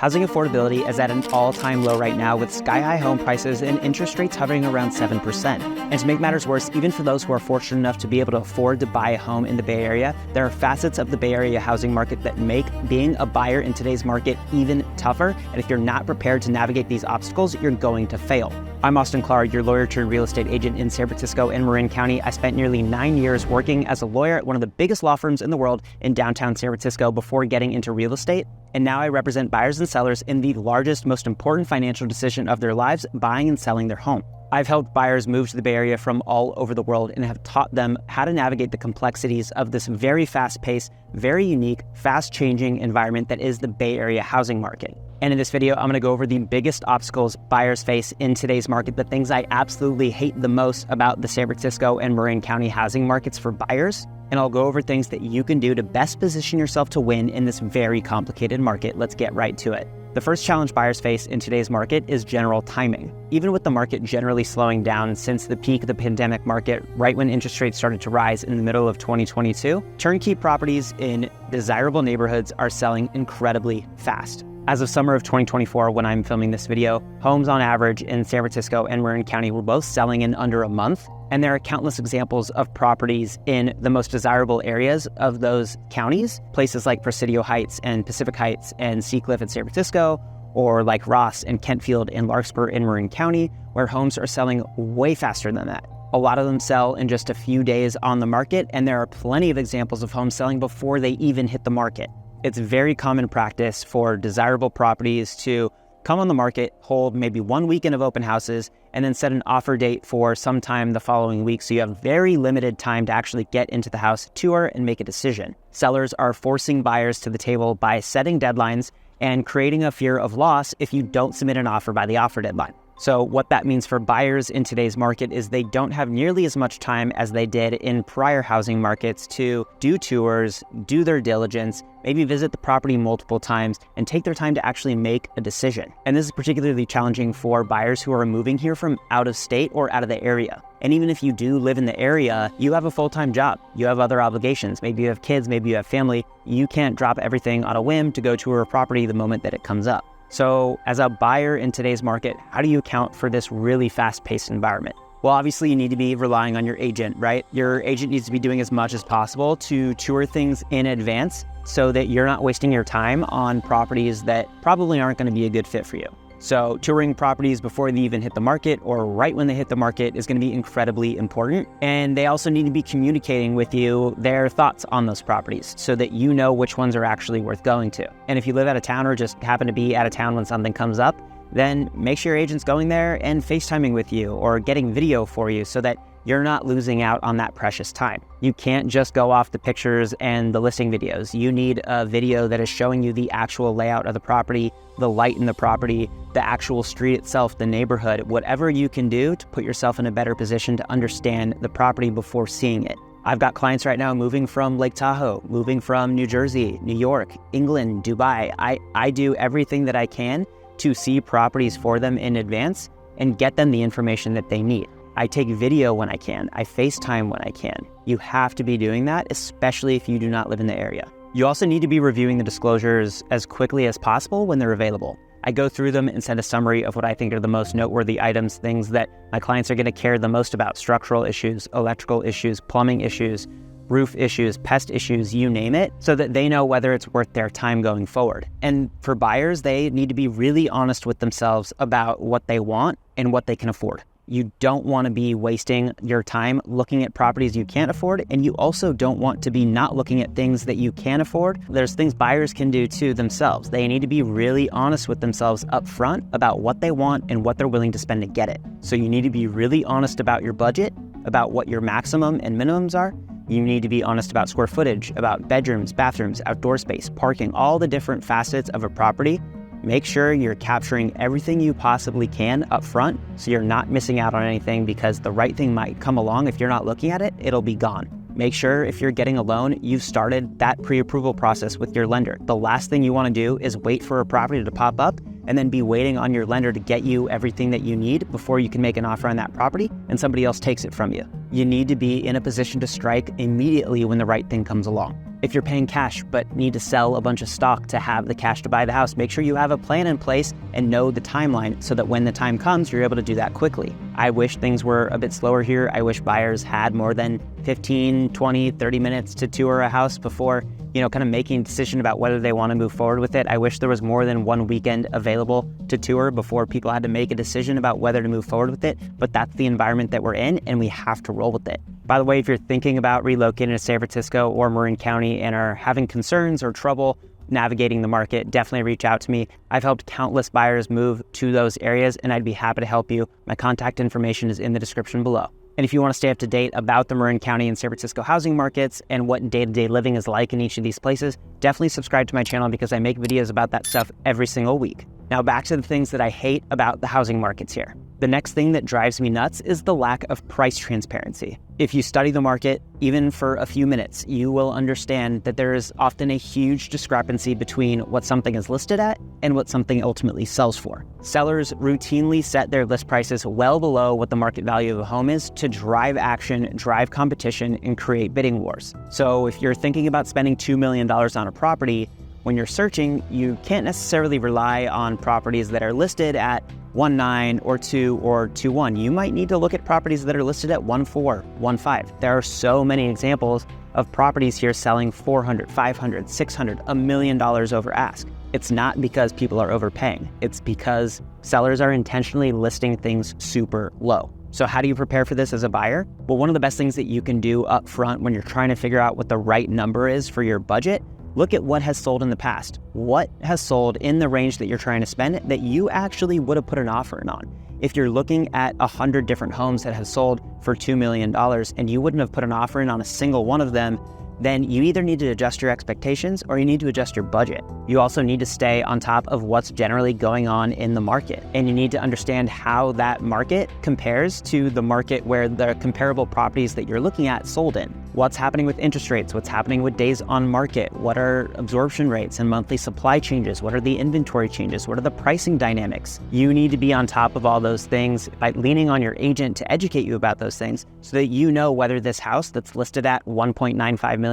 Housing affordability is at an all-time low right now with sky-high home prices and interest rates hovering around 7%. And to make matters worse, even for those who are fortunate enough to be able to afford to buy a home in the Bay Area, there are facets of the Bay Area housing market that make being a buyer in today's market even tougher. And if you're not prepared to navigate these obstacles, you're going to fail. I'm Austin Klar, your lawyer turned real estate agent in San Francisco and Marin County. I spent nearly 9 years working as a lawyer at one of the biggest law firms in the world in downtown San Francisco before getting into real estate. And now I represent buyers and sellers in the largest, most important financial decision of their lives, buying and selling their home. I've helped buyers move to the Bay Area from all over the world and have taught them how to navigate the complexities of this very fast-paced, very unique, fast-changing environment that is the Bay Area housing market. And in this video, I'm going to go over the biggest obstacles buyers face in today's market, the things I absolutely hate the most about the San Francisco and Marin County housing markets for buyers. And I'll go over things that you can do to best position yourself to win in this very complicated market. Let's get right to it. The first challenge buyers face in today's market is general timing. Even with the market generally slowing down since the peak of the pandemic market, right when interest rates started to rise in the middle of 2022, turnkey properties in desirable neighborhoods are selling incredibly fast. As of summer of 2024, when I'm filming this video, homes on average in San Francisco and Marin County were both selling in under a month. And there are countless examples of properties in the most desirable areas of those counties, places like Presidio Heights and Pacific Heights and Seacliff in San Francisco, or like Ross and Kentfield and Larkspur in Marin County, where homes are selling way faster than that. A lot of them sell in just a few days on the market, and there are plenty of examples of homes selling before they even hit the market. It's very common practice for desirable properties to come on the market, hold maybe 1 weekend of open houses, and then set an offer date for sometime the following week. So you have very limited time to actually get into the house, tour, and make a decision. Sellers are forcing buyers to the table by setting deadlines and creating a fear of loss if you don't submit an offer by the offer deadline. So what that means for buyers in today's market is they don't have nearly as much time as they did in prior housing markets to do tours, do their diligence, maybe visit the property multiple times, and take their time to actually make a decision. And this is particularly challenging for buyers who are moving here from out of state or out of the area. And even if you do live in the area, you have a full-time job. You have other obligations. Maybe you have kids, maybe you have family. You can't drop everything on a whim to go tour a property the moment that it comes up. So as a buyer in today's market, how do you account for this really fast-paced environment? Well, obviously you need to be relying on your agent, right? Your agent needs to be doing as much as possible to tour things in advance so that you're not wasting your time on properties that probably aren't going to be a good fit for you. So touring properties before they even hit the market or right when they hit the market is going to be incredibly important. And they also need to be communicating with you their thoughts on those properties so that you know which ones are actually worth going to. And if you live out of town or just happen to be out of town when something comes up, then make sure your agent's going there and FaceTiming with you or getting video for you so that you're not losing out on that precious time. You can't just go off the pictures and the listing videos. You need a video that is showing you the actual layout of the property, the light in the property, the actual street itself, the neighborhood, whatever you can do to put yourself in a better position to understand the property before seeing it. I've got clients right now moving from Lake Tahoe, moving from New Jersey, New York, England, Dubai. I do everything that I can to see properties for them in advance and get them the information that they need. I take video when I can. I FaceTime when I can. You have to be doing that, especially if you do not live in the area. You also need to be reviewing the disclosures as quickly as possible when they're available. I go through them and send a summary of what I think are the most noteworthy items, things that my clients are going to care the most about: structural issues, electrical issues, plumbing issues, roof issues, pest issues, you name it, so that they know whether it's worth their time going forward. And for buyers, they need to be really honest with themselves about what they want and what they can afford. You don't want to be wasting your time looking at properties you can't afford, and you also don't want to be not looking at things that you can afford. There's things buyers can do to themselves. They need to be really honest with themselves up front about what they want and what they're willing to spend to get it. So you need to be really honest about your budget, about what your maximum and minimums are. You need to be honest about square footage, about bedrooms, bathrooms, outdoor space, parking, all the different facets of a property. Make sure you're capturing everything you possibly can up front so you're not missing out on anything, because the right thing might come along. If you're not looking at it, it'll be gone. Make sure if you're getting a loan, you've started that pre-approval process with your lender. The last thing you want to do is wait for a property to pop up and then be waiting on your lender to get you everything that you need before you can make an offer on that property and somebody else takes it from you. You need to be in a position to strike immediately when the right thing comes along. If you're paying cash but need to sell a bunch of stock to have the cash to buy the house, make sure you have a plan in place and know the timeline so that when the time comes, you're able to do that quickly. I wish things were a bit slower here. I wish buyers had more than 15, 20, 30 minutes to tour a house before, kind of making a decision about whether they want to move forward with it. I wish there was more than one weekend available to tour before people had to make a decision about whether to move forward with it. But that's the environment that we're in, and we have to roll with it. By the way, if you're thinking about relocating to San Francisco or Marin County and are having concerns or trouble navigating the market, definitely reach out to me. I've helped countless buyers move to those areas, and I'd be happy to help you. My contact information is in the description below. And if you want to stay up to date about the Marin County and San Francisco housing markets and what day-to-day living is like in each of these places, definitely subscribe to my channel because I make videos about that stuff every single week. Now back to the things that I hate about the housing markets here. The next thing that drives me nuts is the lack of price transparency. If you study the market, even for a few minutes, you will understand that there is often a huge discrepancy between what something is listed at and what something ultimately sells for. Sellers routinely set their list prices well below what the market value of a home is to drive action, drive competition, and create bidding wars. So if you're thinking about spending $2 million on a property, when you're searching, you can't necessarily rely on properties that are listed at 1.9 or 2 or 2.1. You might need to look at properties that are listed at 1.4, 1.5. There are so many examples of properties here selling $400, $500, $600, $1 million over ask. It's not because people are overpaying. It's because sellers are intentionally listing things super low. So how do you prepare for this as a buyer? Well, one of the best things that you can do up front when you're trying to figure out what the right number is for your budget, look at what has sold in the past. What has sold in the range that you're trying to spend that you actually would have put an offer in on? If you're looking at 100 different homes that have sold for $2 million and you wouldn't have put an offer in on a single one of them, then you either need to adjust your expectations or you need to adjust your budget. You also need to stay on top of what's generally going on in the market. And you need to understand how that market compares to the market where the comparable properties that you're looking at sold in. What's happening with interest rates? What's happening with days on market? What are absorption rates and monthly supply changes? What are the inventory changes? What are the pricing dynamics? You need to be on top of all those things by leaning on your agent to educate you about those things so that you know whether this house that's listed at $1.95 million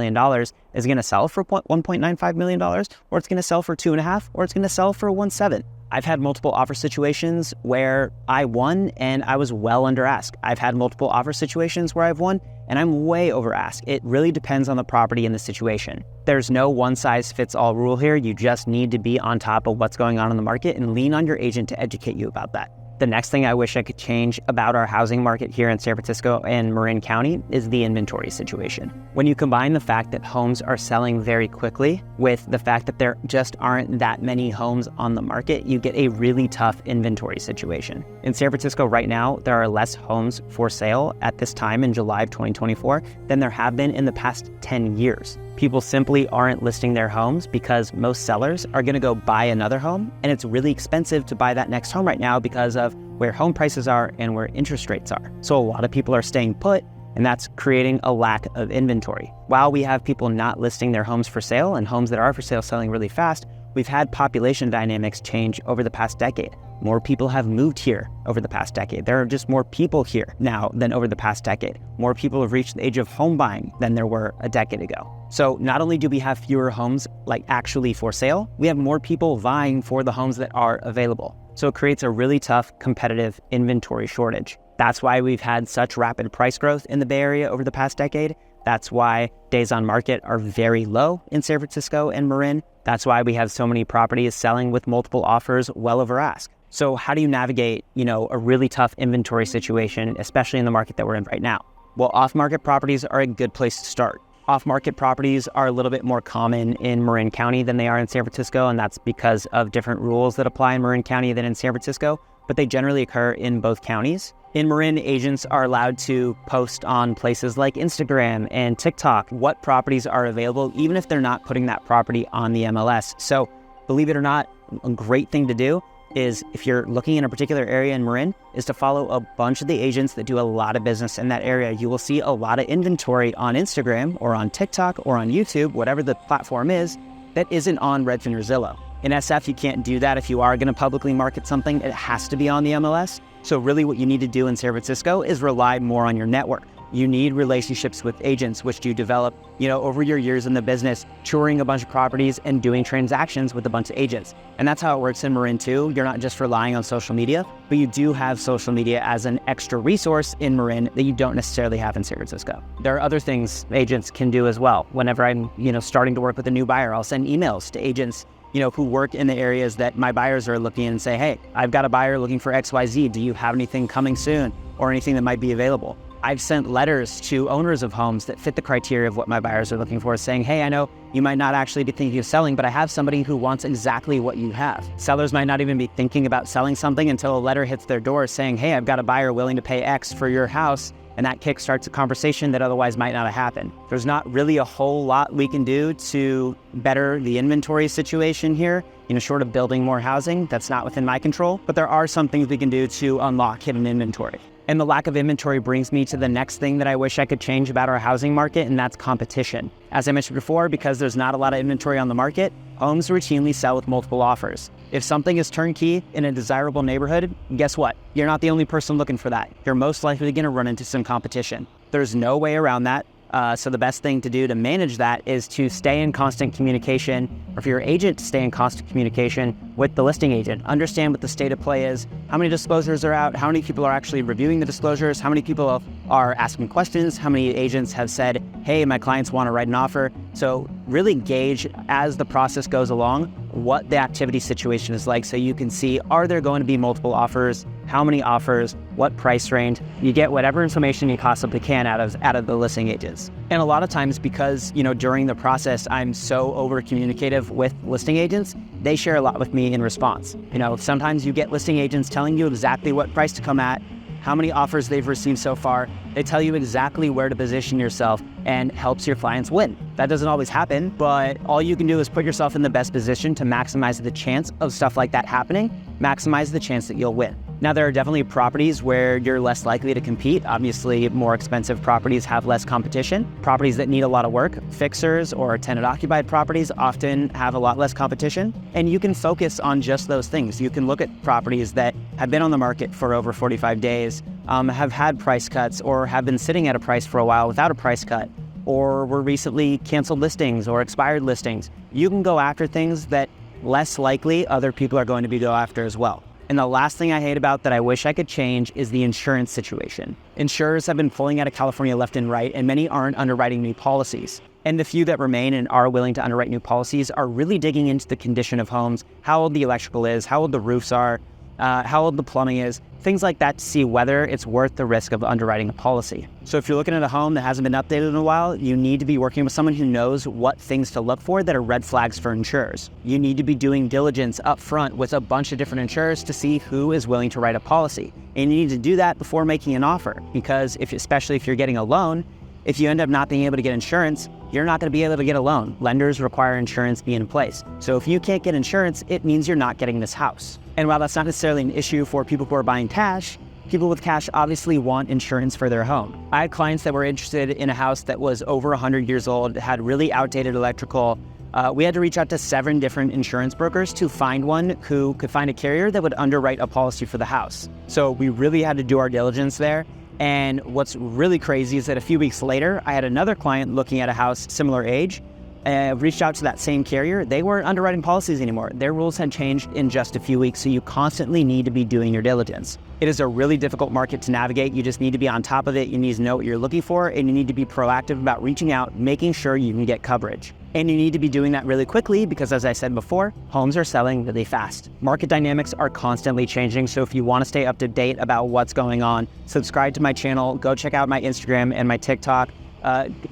is going to sell for $1.95 million, or it's going to sell for 2.5, or it's going to sell for 1.7. I've had multiple offer situations where I won and I was well under ask. I've had multiple offer situations where I've won and I'm way over ask. It really depends on the property and the situation. There's no one size fits all rule here. You just need to be on top of what's going on in the market and lean on your agent to educate you about that. The next thing I wish I could change about our housing market here in San Francisco and Marin County is the inventory situation. When you combine the fact that homes are selling very quickly with the fact that there just aren't that many homes on the market, you get a really tough inventory situation. In San Francisco right now, there are less homes for sale at this time in July of 2024 than there have been in the past 10 years. People simply aren't listing their homes because most sellers are going to go buy another home, and it's really expensive to buy that next home right now because of where home prices are and where interest rates are. So a lot of people are staying put, and that's creating a lack of inventory. While we have people not listing their homes for sale and homes that are for sale selling really fast, we've had population dynamics change over the past decade. More people have moved here over the past decade. There are just more people here now than over the past decade. More people have reached the age of home buying than there were a decade ago. So not only do we have fewer homes actually for sale, we have more people vying for the homes that are available. So it creates a really tough competitive inventory shortage. That's why we've had such rapid price growth in the Bay Area over the past decade. That's why days on market are very low in San Francisco and Marin. That's why we have so many properties selling with multiple offers well over ask. So how do you navigate, a really tough inventory situation, especially in the market that we're in right now? Well, off-market properties are a good place to start. Off-market properties are a little bit more common in Marin County than they are in San Francisco, and that's because of different rules that apply in Marin County than in San Francisco, but they generally occur in both counties. In Marin, agents are allowed to post on places like Instagram and TikTok what properties are available, even if they're not putting that property on the MLS. So believe it or not, a great thing to do is, if you're looking in a particular area in Marin, is to follow a bunch of the agents that do a lot of business in that area. You will see a lot of inventory on Instagram or on TikTok or on YouTube, whatever the platform is, that isn't on Redfin or Zillow. In SF, you can't do that. If you are going to publicly market something, it has to be on the MLS. So really what you need to do in San Francisco is rely more on your network. You need relationships with agents, which you develop, over your years in the business, touring a bunch of properties and doing transactions with a bunch of agents. And that's how it works in Marin too. You're not just relying on social media, but you do have social media as an extra resource in Marin that you don't necessarily have in San Francisco. There are other things agents can do as well. Whenever I'm, starting to work with a new buyer, I'll send emails to agents who work in the areas that my buyers are looking in and say, hey, I've got a buyer looking for XYZ. Do you have anything coming soon or anything that might be available? I've sent letters to owners of homes that fit the criteria of what my buyers are looking for, saying, hey, I know you might not actually be thinking of selling, but I have somebody who wants exactly what you have. Sellers might not even be thinking about selling something until a letter hits their door saying, hey, I've got a buyer willing to pay X for your house. And that kickstarts a conversation that otherwise might not have happened. There's not really a whole lot we can do to better the inventory situation here, short of building more housing. That's not within my control, but there are some things we can do to unlock hidden inventory. And the lack of inventory brings me to the next thing that I wish I could change about our housing market, and that's competition. As I mentioned before, because there's not a lot of inventory on the market, homes routinely sell with multiple offers. If something is turnkey in a desirable neighborhood, guess what? You're not the only person looking for that. You're most likely going to run into some competition. There's no way around that. So the best thing to do to manage that is to stay in constant communication, or for your agent to stay in constant communication with the listing agent. Understand what the state of play is, how many disclosures are out, how many people are actually reviewing the disclosures, how many people are asking questions, how many agents have said, hey, my clients want to write an offer. So really gauge as the process goes along what the activity situation is like, so you can see, are there going to be multiple offers, how many offers, what price range. You get whatever information you possibly can out of the listing agents. And a lot of times, because during the process I'm so over communicative with listing agents, they share a lot with me in response. Sometimes you get listing agents telling you exactly what price to come at, how many offers they've received so far. They tell you exactly where to position yourself and helps your clients win. That doesn't always happen, but all you can do is put yourself in the best position to maximize the chance of stuff like that happening, maximize the chance that you'll win. Now, there are definitely properties where you're less likely to compete. Obviously, more expensive properties have less competition. Properties that need a lot of work, fixers or tenant-occupied properties, often have a lot less competition. And you can focus on just those things. You can look at properties that have been on the market for over 45 days, have had price cuts, or have been sitting at a price for a while without a price cut, or were recently canceled listings or expired listings. You can go after things that less likely other people are going to go after as well. And the last thing I hate about that I wish I could change is the insurance situation. Insurers have been pulling out of California left and right, and many aren't underwriting new policies. And the few that remain and are willing to underwrite new policies are really digging into the condition of homes, how old the electrical is, how old the roofs are, how old the plumbing is, things like that, to see whether it's worth the risk of underwriting a policy. So if you're looking at a home that hasn't been updated in a while, you need to be working with someone who knows what things to look for that are red flags for insurers. You need to be doing diligence up front with a bunch of different insurers to see who is willing to write a policy. And you need to do that before making an offer, because especially if you're getting a loan, if you end up not being able to get insurance, you're not going to be able to get a loan. Lenders require insurance be in place. So if you can't get insurance, it means you're not getting this house. And while that's not necessarily an issue for people who are buying cash, people with cash obviously want insurance for their home. I had clients that were interested in a house that was over 100 years old, had really outdated electrical. We had to reach out to 7 different insurance brokers to find one who could find a carrier that would underwrite a policy for the house. So we really had to do our diligence there. And what's really crazy is that a few weeks later, I had another client looking at a house similar age, reached out to that same carrier. They weren't underwriting policies anymore. Their rules had changed in just a few weeks, so you constantly need to be doing your diligence. It is a really difficult market to navigate. You just need to be on top of it. You need to know what you're looking for, and you need to be proactive about reaching out, making sure you can get coverage. And you need to be doing that really quickly because, as I said before, homes are selling really fast. Market dynamics are constantly changing, so if you want to stay up to date about what's going on, subscribe to my channel, go check out my Instagram and my TikTok.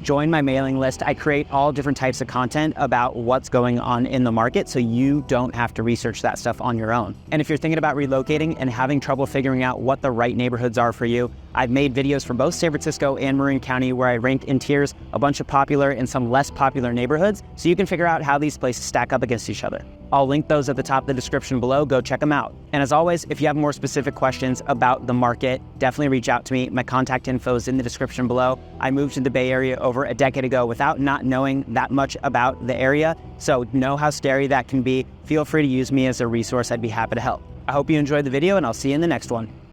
Join my mailing list. I create all different types of content about what's going on in the market, so you don't have to research that stuff on your own. And if you're thinking about relocating and having trouble figuring out what the right neighborhoods are for you, I've made videos for both San Francisco and Marin County where I ranked in tiers a bunch of popular and some less popular neighborhoods, so you can figure out how these places stack up against each other. I'll link those at the top of the description below. Go check them out. And as always, if you have more specific questions about the market, definitely reach out to me. My contact info is in the description below. I moved to the Bay Area over a decade ago without not knowing that much about the area, so know how scary that can be. Feel free to use me as a resource. I'd be happy to help. I hope you enjoyed the video, and I'll see you in the next one.